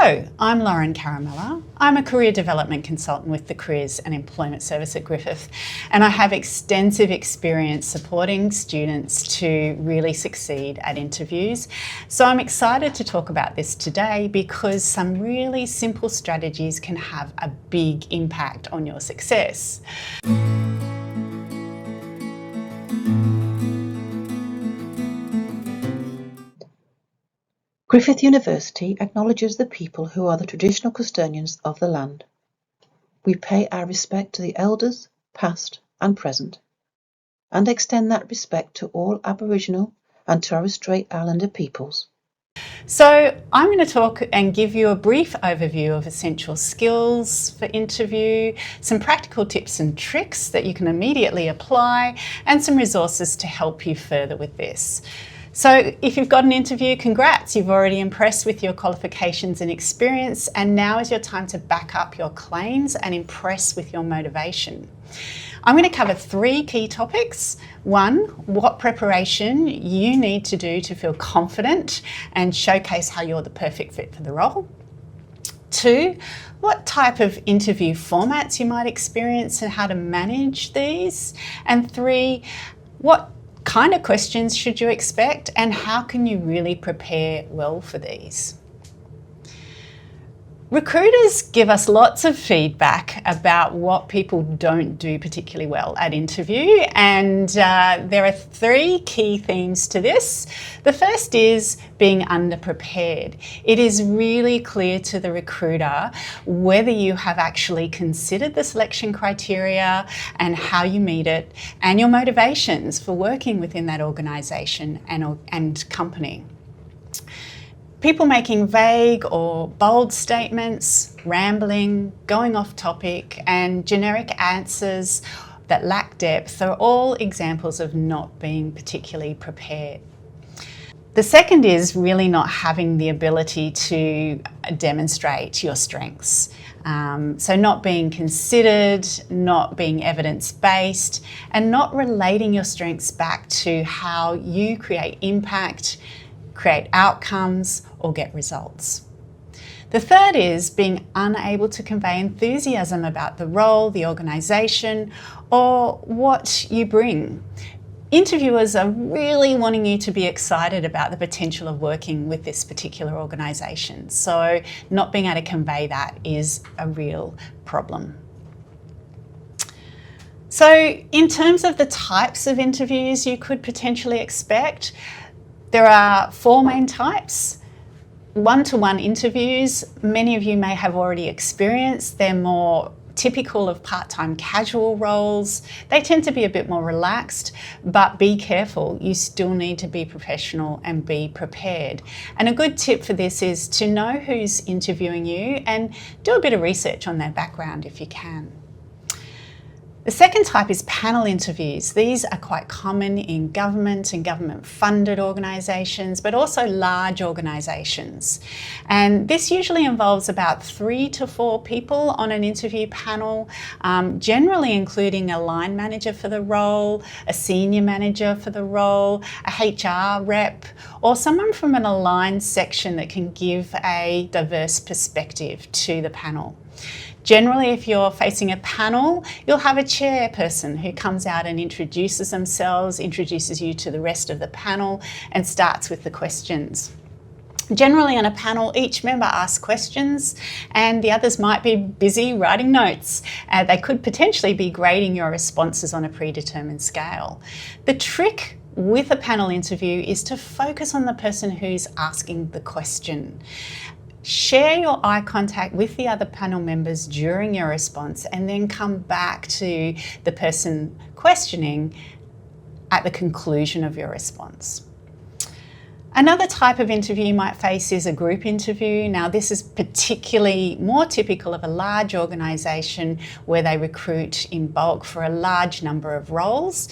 Hello, I'm Lauren Caramella. I'm a career development consultant with the Careers and Employment Service at Griffith, and I have extensive experience supporting students to really succeed at interviews. So I'm excited to talk about this today because some really simple strategies can have a big impact on your success. Griffith University acknowledges the people who are the traditional custodians of the land. We pay our respect to the elders, past and present, and extend that respect to all Aboriginal and Torres Strait Islander peoples. So I'm going to talk and give you a brief overview of essential skills for interview, some practical tips and tricks that you can immediately apply, and some resources to help you further with this. So if you've got an interview, congrats, you've already impressed with your qualifications and experience, and now is your time to back up your claims and impress with your motivation. I'm going to cover 3 key topics. 1, what preparation you need to do to feel confident and showcase how you're the perfect fit for the role. 2, what type of interview formats you might experience and how to manage these. And 3, what kind of questions should you expect and how can you really prepare well for these? Recruiters give us lots of feedback about what people don't do particularly well at interview, and there are 3 key themes to this. The first is being underprepared. It is really clear to the recruiter whether you have actually considered the selection criteria and how you meet it, and your motivations for working within that organisation and company. People making vague or bold statements, rambling, going off topic, and generic answers that lack depth are all examples of not being particularly prepared. The second is really not having the ability to demonstrate your strengths. So not being considered, not being evidence-based, and not relating your strengths back to how you create impact, create outcomes, or get results. The third is being unable to convey enthusiasm about the role, the organisation, or what you bring. Interviewers are really wanting you to be excited about the potential of working with this particular organisation, so not being able to convey that is a real problem. So in terms of the types of interviews you could potentially expect, there are 4 main types. One-to-one interviews, many of you may have already experienced. They're more typical of part-time casual roles. They tend to be a bit more relaxed, but be careful. You still need to be professional and be prepared. And a good tip for this is to know who's interviewing you and do a bit of research on their background if you can. The second type is panel interviews. These are quite common in government and government-funded organisations, but also large organisations. And this usually involves about 3 to 4 people on an interview panel, generally including a line manager for the role, a senior manager for the role, a HR rep, or someone from an aligned section that can give a diverse perspective to the panel. Generally, if you're facing a panel, you'll have a chairperson who comes out and introduces themselves, introduces you to the rest of the panel, and starts with the questions. Generally on a panel, each member asks questions and the others might be busy writing notes. They could potentially be grading your responses on a predetermined scale. The trick with a panel interview is to focus on the person who's asking the question. Share your eye contact with the other panel members during your response and then come back to the person questioning at the conclusion of your response. Another type of interview you might face is a group interview. Now, this is particularly more typical of a large organisation where they recruit in bulk for a large number of roles.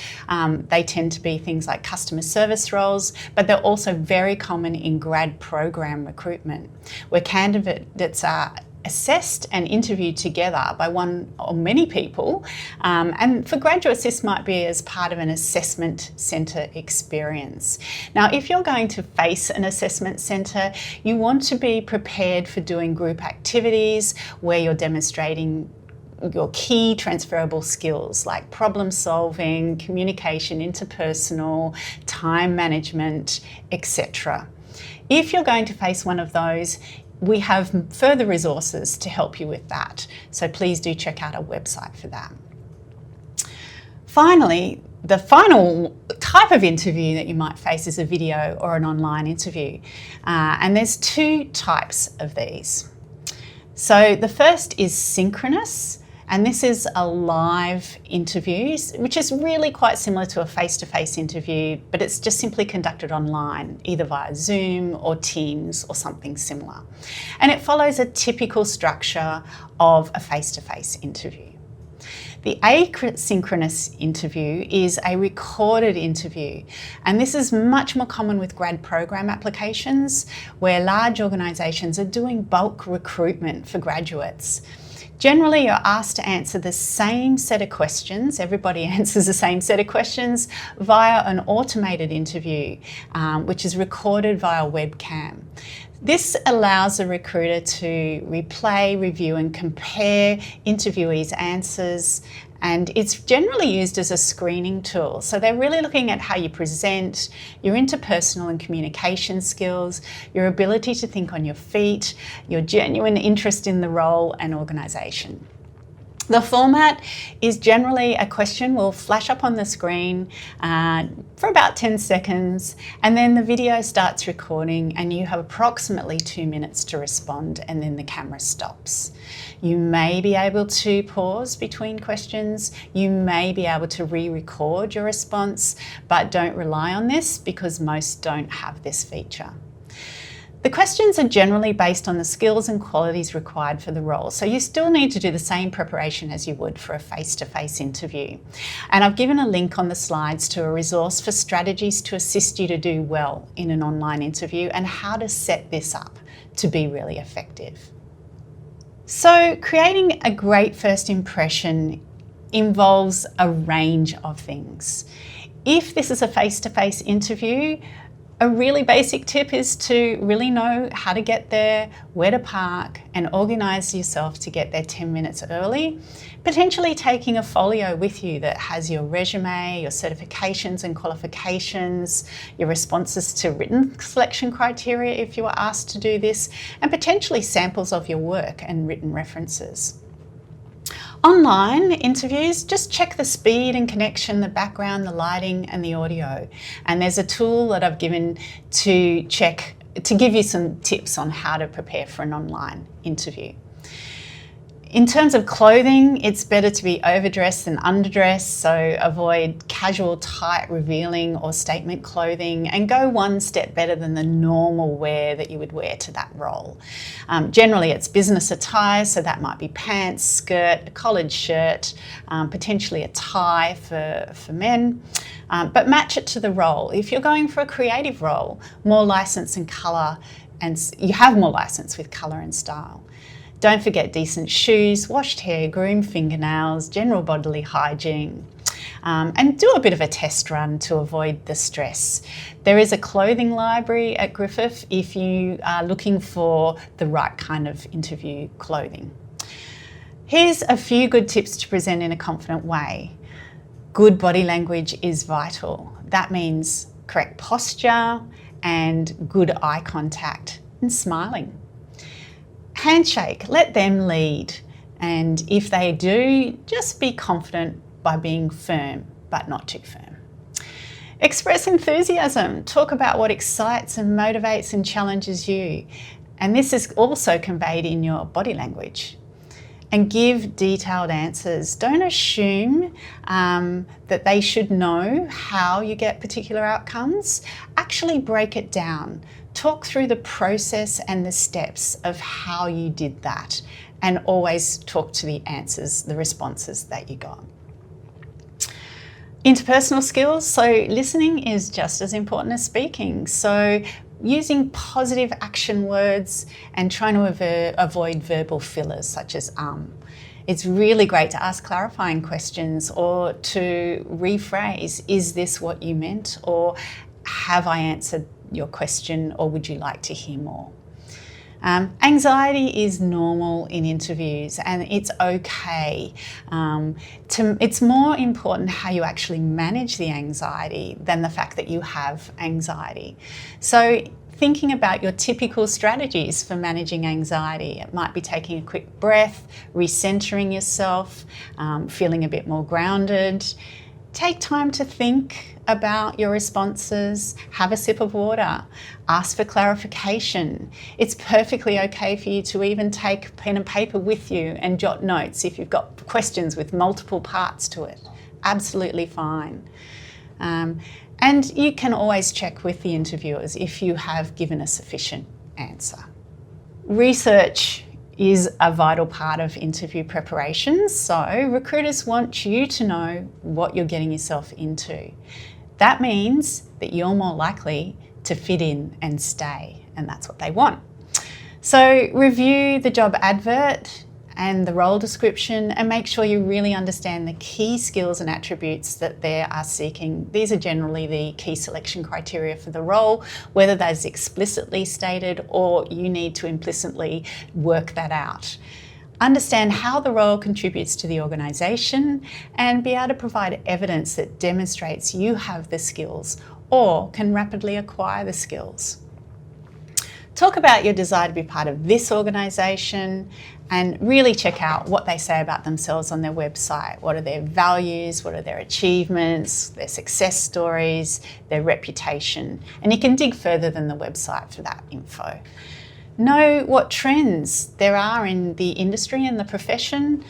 They tend to be things like customer service roles, but they're also very common in grad program recruitment, where candidates are assessed and interviewed together by one or many people. And for graduates, this might be as part of an assessment centre experience. Now, if you're going to face an assessment centre, you want to be prepared for doing group activities where you're demonstrating your key transferable skills like problem solving, communication, interpersonal, time management, etc. If you're going to face one of those, we have further resources to help you with that. So please do check out our website for that. Finally, the final type of interview that you might face is a video or an online interview. And there's two types of these. So the first is synchronous, and this is a live interview, which is really quite similar to a face-to-face interview, but it's just simply conducted online, either via Zoom or Teams or something similar. And it follows a typical structure of a face-to-face interview. The asynchronous interview is a recorded interview, and this is much more common with grad program applications where large organisations are doing bulk recruitment for graduates. Generally, you're asked to answer the same set of questions. Everybody answers the same set of questions via an automated interview, which is recorded via webcam. This allows the recruiter to replay, review and compare interviewees' answers, and it's generally used as a screening tool. So they're really looking at how you present, your interpersonal and communication skills, your ability to think on your feet, your genuine interest in the role and organisation. The format is generally a question will flash up on the screen for about 10 seconds, and then the video starts recording and you have approximately 2 minutes to respond, and then the camera stops. You may be able to pause between questions, you may be able to re-record your response, but don't rely on this because most don't have this feature. The questions are generally based on the skills and qualities required for the role, so you still need to do the same preparation as you would for a face-to-face interview. And I've given a link on the slides to a resource for strategies to assist you to do well in an online interview and how to set this up to be really effective. So creating a great first impression involves a range of things. If this is a face-to-face interview, a really basic tip is to really know how to get there, where to park, and organise yourself to get there 10 minutes early, potentially taking a folio with you that has your resume, your certifications and qualifications, your responses to written selection criteria if you were asked to do this, and potentially samples of your work and written references. Online interviews, just check the speed and connection, the background, the lighting and the audio. And there's a tool that I've given to check, to give you some tips on how to prepare for an online interview. In terms of clothing, it's better to be overdressed than underdressed, so avoid casual, tight, revealing or statement clothing, and go one step better than the normal wear that you would wear to that role. Generally it's business attire, so that might be pants, skirt, a collared shirt, potentially a tie for men, but match it to the role. If you're going for a creative role, more license and colour, and you have more license with colour and style. Don't forget decent shoes, washed hair, groomed fingernails, general bodily hygiene, and do a bit of a test run to avoid the stress. There is a clothing library at Griffith if you are looking for the right kind of interview clothing. Here's a few good tips to present in a confident way. Good body language is vital. That means correct posture and good eye contact and smiling. Handshake, let them lead, and if they do, just be confident by being firm, but not too firm. Express enthusiasm, talk about what excites and motivates and challenges you, and this is also conveyed in your body language. And give detailed answers. Don't assume that they should know how you get particular outcomes. Actually break it down. Talk through the process and the steps of how you did that, and always talk to the answers, the responses that you got. Interpersonal skills, so listening is just as important as speaking. So using positive action words and trying to avoid verbal fillers such as It's really great to ask clarifying questions or to rephrase, is this what you meant? Or have I answered your question, or would you like to hear more? Anxiety is normal in interviews and it's okay. It's more important how you actually manage the anxiety than the fact that you have anxiety. So thinking about your typical strategies for managing anxiety. It might be taking a quick breath, recentering yourself, feeling a bit more grounded. Take time to think about your responses, have a sip of water, ask for clarification. It's perfectly okay for you to even take pen and paper with you and jot notes if you've got questions with multiple parts to it. Absolutely fine. And you can always check with the interviewers if you have given a sufficient answer. Research is a vital part of interview preparations, so recruiters want you to know what you're getting yourself into. That means that you're more likely to fit in and stay, and that's what they want. So review the job advert and the role description and make sure you really understand the key skills and attributes that they are seeking. These are generally the key selection criteria for the role, whether that's explicitly stated or you need to implicitly work that out. Understand how the role contributes to the organisation and be able to provide evidence that demonstrates you have the skills or can rapidly acquire the skills. Talk about your desire to be part of this organisation and really check out what they say about themselves on their website. What are their values? What are their achievements, their success stories, their reputation? And you can dig further than the website for that info. Know what trends there are in the industry and the profession.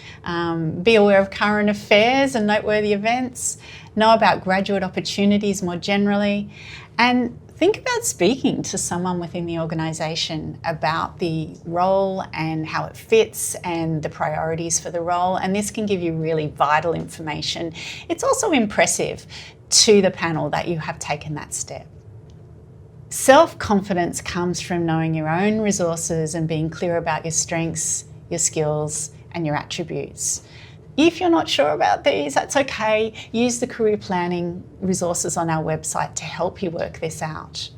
Be aware of current affairs and noteworthy events. Know about graduate opportunities more generally. And think about speaking to someone within the organisation about the role and how it fits and the priorities for the role. And this can give you really vital information. It's also impressive to the panel that you have taken that step. Self-confidence comes from knowing your own resources and being clear about your strengths, your skills, and your attributes. If you're not sure about these, that's okay. Use the career planning resources on our website to help you work this out.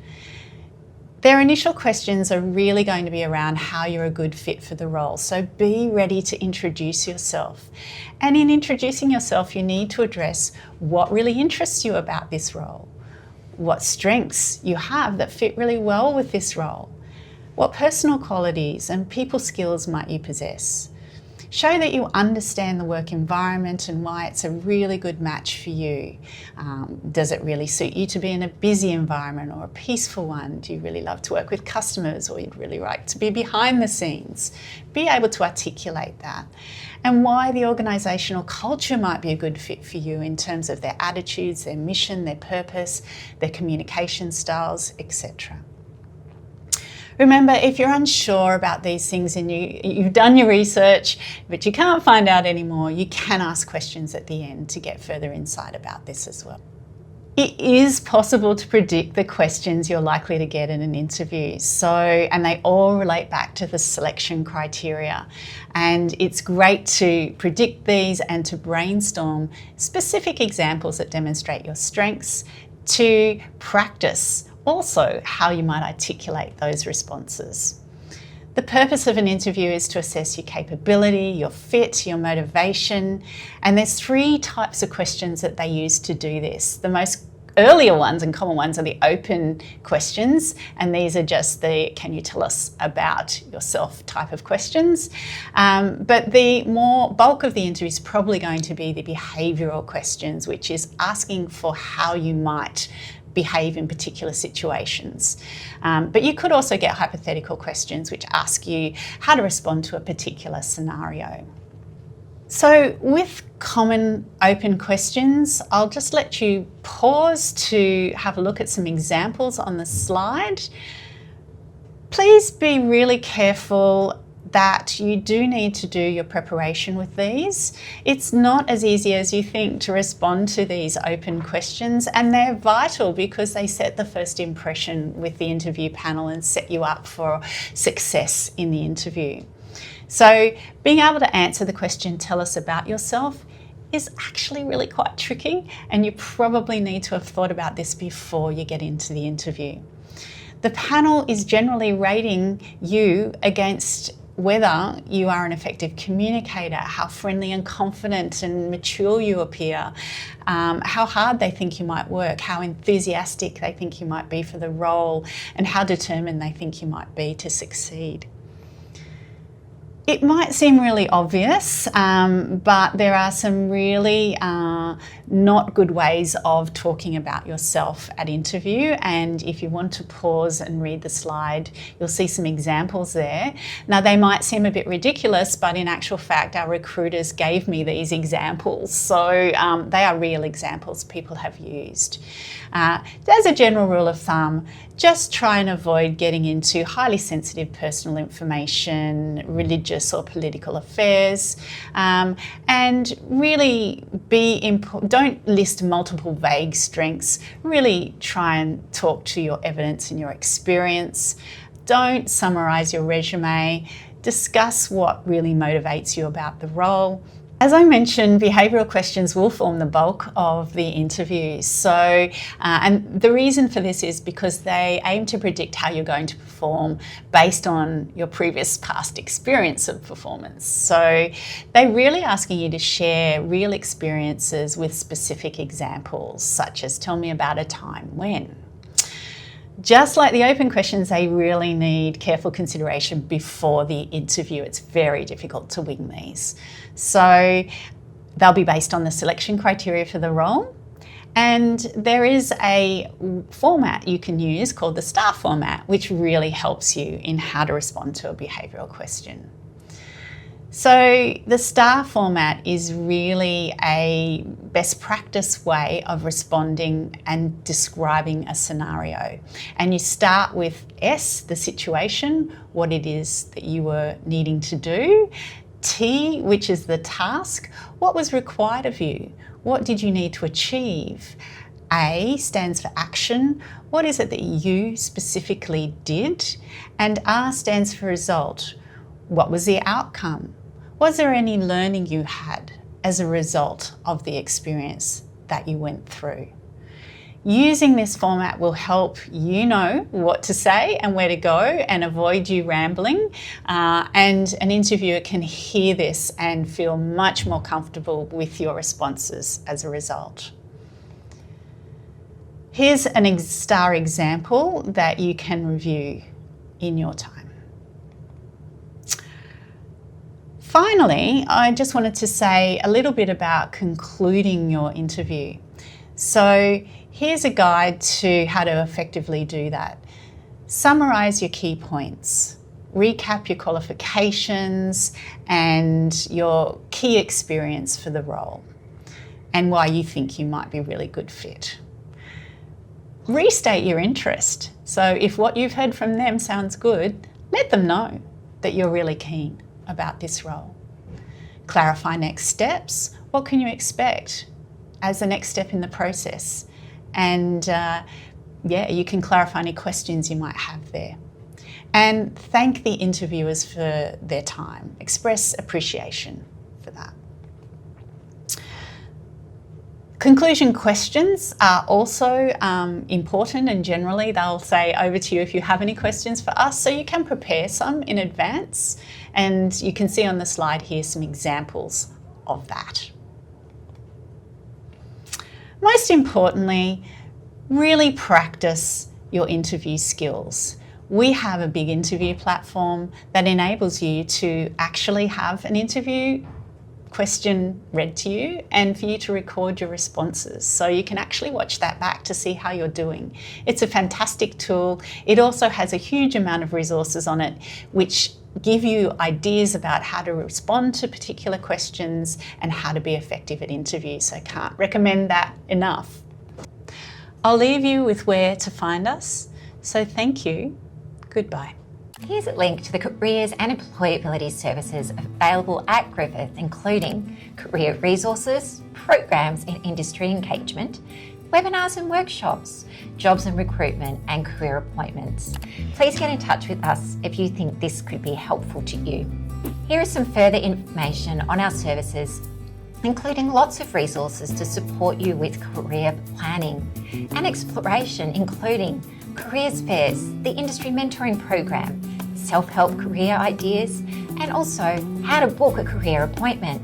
Their initial questions are really going to be around how you're a good fit for the role, so be ready to introduce yourself. And in introducing yourself, you need to address what really interests you about this role, what strengths you have that fit really well with this role, what personal qualities and people skills might you possess. Show that you understand the work environment and why it's a really good match for you. Does it really suit you to be in a busy environment or a peaceful one? Do you really love to work with customers, or you'd really like to be behind the scenes? Be able to articulate that. And why the organisational culture might be a good fit for you in terms of their attitudes, their mission, their purpose, their communication styles, etc. Remember, if you're unsure about these things and you've done your research, but you can't find out anymore, you can ask questions at the end to get further insight about this as well. It is possible to predict the questions you're likely to get in an interview. And they all relate back to the selection criteria. And it's great to predict these and to brainstorm specific examples that demonstrate your strengths, to practice also how you might articulate those responses. The purpose of an interview is to assess your capability, your fit, your motivation, and there's 3 types of questions that they use to do this. The most earlier ones and common ones are the open questions, and these are just the can you tell us about yourself type of questions. But the more bulk of the interview is probably going to be the behavioural questions, which is asking for how you might behave in particular situations. But you could also get hypothetical questions which ask you how to respond to a particular scenario. So with common open questions, I'll just let you pause to have a look at some examples on the slide. Please be really careful that you do need to do your preparation with these. It's not as easy as you think to respond to these open questions, and they're vital because they set the first impression with the interview panel and set you up for success in the interview. So being able to answer the question, tell us about yourself, is actually really quite tricky, and you probably need to have thought about this before you get into the interview. The panel is generally rating you against whether you are an effective communicator, how friendly and confident and mature you appear, how hard they think you might work, how enthusiastic they think you might be for the role, and how determined they think you might be to succeed. It might seem really obvious, but there are some really not good ways of talking about yourself at interview. And if you want to pause and read the slide, you'll see some examples there. Now, they might seem a bit ridiculous, but in actual fact, our recruiters gave me these examples. So they are real examples people have used. As a general rule of thumb, just try and avoid getting into highly sensitive personal information, religious or political affairs, and really don't list multiple vague strengths. Really try and talk to your evidence and your experience. Don't summarise your resume. Discuss what really motivates you about the role. As I mentioned, behavioural questions will form the bulk of the interview. So, and the reason for this is because they aim to predict how you're going to perform based on your previous past experience of performance. So they're really asking you to share real experiences with specific examples, such as tell me about a time when. Just like the open questions, they really need careful consideration before the interview. It's very difficult to wing these. So they'll be based on the selection criteria for the role. And there is a format you can use called the STAR format, which really helps you in how to respond to a behavioural question. So the STAR format is really a best practice way of responding and describing a scenario. And you start with S, the situation, what it is that you were needing to do. T, which is the task, what was required of you? What did you need to achieve? A stands for action. What is it that you specifically did? And R stands for result. What was the outcome? Was there any learning you had as a result of the experience that you went through? Using this format will help you know what to say and where to go and avoid you rambling. And an interviewer can hear this and feel much more comfortable with your responses as a result. Here's an STAR example that you can review in your time. Finally, I just wanted to say a little bit about concluding your interview. So here's a guide to how to effectively do that. Summarise your key points. Recap your qualifications and your key experience for the role and why you think you might be a really good fit. Restate your interest. So if what you've heard from them sounds good, let them know that you're really keen about this role. Clarify next steps. What can you expect as the next step in the process? And you can clarify any questions you might have there. And thank the interviewers for their time. Express appreciation for that. Conclusion questions are also important, and generally they'll say over to you if you have any questions for us, so you can prepare some in advance, and you can see on the slide here some examples of that. Most importantly, really practice your interview skills. We have a big interview platform that enables you to actually have an interview question read to you and for you to record your responses. So you can actually watch that back to see how you're doing. It's a fantastic tool. It also has a huge amount of resources on it which give you ideas about how to respond to particular questions and how to be effective at interviews. So I can't recommend that enough. I'll leave you with where to find us. So thank you. Goodbye. Here's a link to the careers and employability services available at Griffith, including career resources, programs in industry engagement, webinars and workshops, jobs and recruitment, and career appointments. Please get in touch with us if you think this could be helpful to you. Here is some further information on our services, including lots of resources to support you with career planning and exploration, including careers fairs, the industry mentoring program, self-help career ideas, and also how to book a career appointment.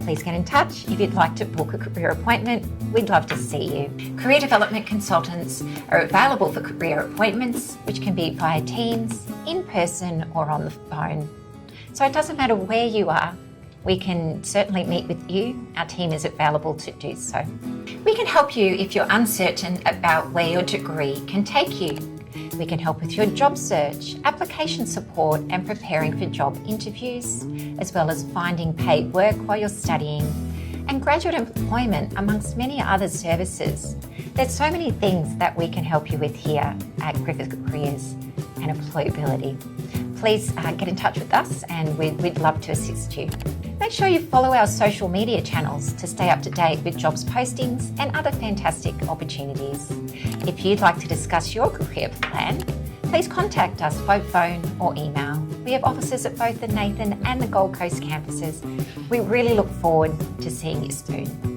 Please get in touch if you'd like to book a career appointment. We'd love to see you. Career development consultants are available for career appointments, which can be via Teams, in person, or on the phone. So it doesn't matter where you are, we can certainly meet with you. Our team is available to do so. We can help you if you're uncertain about where your degree can take you. We can help with your job search, application support, and preparing for job interviews, as well as finding paid work while you're studying, and graduate employment, amongst many other services. There's so many things that we can help you with here at Griffith Careers and Employability. Please get in touch with us and we'd love to assist you. Make sure you follow our social media channels to stay up to date with jobs postings and other fantastic opportunities. If you'd like to discuss your career plan, please contact us by phone or email. We have offices at both the Nathan and the Gold Coast campuses. We really look forward to seeing you soon.